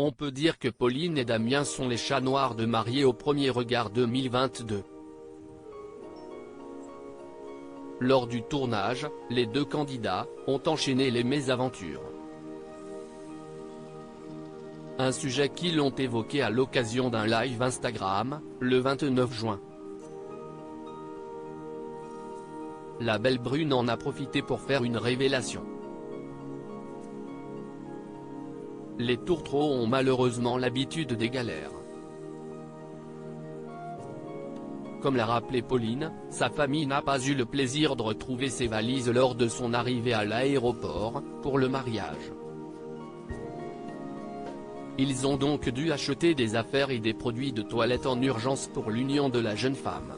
On peut dire que Pauline et Damien sont les chats noirs de Mariés au premier regard 2022. Lors du tournage, les deux candidats ont enchaîné les mésaventures. Un sujet qu'ils ont évoqué à l'occasion d'un live Instagram, le 29 juin. La belle brune en a profité pour faire une révélation. Les tourtereaux ont malheureusement l'habitude des galères. Comme l'a rappelé Pauline, sa famille n'a pas eu le plaisir de retrouver ses valises lors de son arrivée à l'aéroport, pour le mariage. Ils ont donc dû acheter des affaires et des produits de toilette en urgence pour l'union de la jeune femme.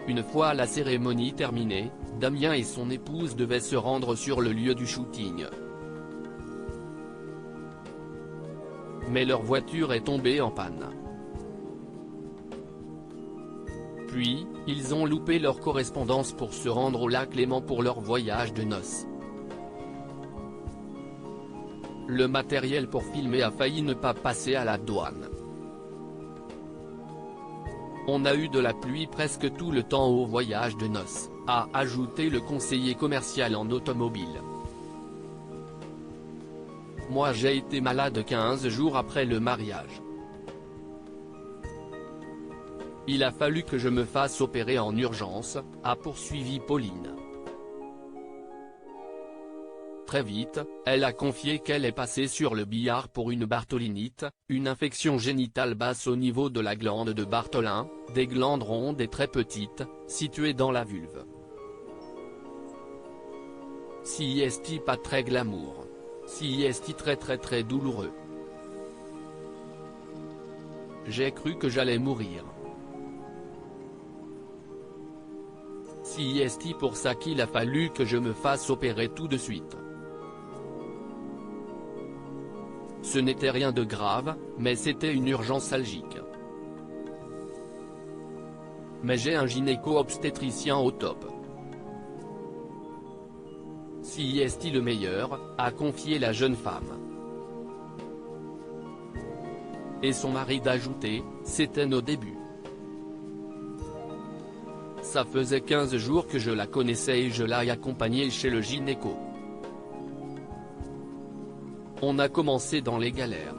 Une fois la cérémonie terminée, Damien et son épouse devaient se rendre sur le lieu du shooting. Mais leur voiture est tombée en panne. Puis, ils ont loupé leur correspondance pour se rendre au lac Léman pour leur voyage de noces. Le matériel pour filmer a failli ne pas passer à la douane. On a eu de la pluie presque tout le temps au voyage de noces, a ajouté le conseiller commercial en automobile. Moi j'ai été malade 15 jours après le mariage. Il a fallu que je me fasse opérer en urgence, a poursuivi Pauline. Très vite, elle a confié qu'elle est passée sur le billard pour une bartholinite, une infection génitale basse au niveau de la glande de Bartholin, des glandes rondes et très petites, situées dans la vulve. Si est pas très glamour. Si est très douloureux. J'ai cru que j'allais mourir. Si est pour ça qu'il a fallu que je me fasse opérer tout de suite. Ce n'était rien de grave, mais c'était une urgence algique. Mais j'ai un gynéco-obstétricien au top. Si est le meilleur, a confié la jeune femme. Et son mari d'ajouter, c'était nos débuts. Ça faisait 15 jours que je la connaissais et je l'ai accompagnée chez le gynéco. On a commencé dans les galères.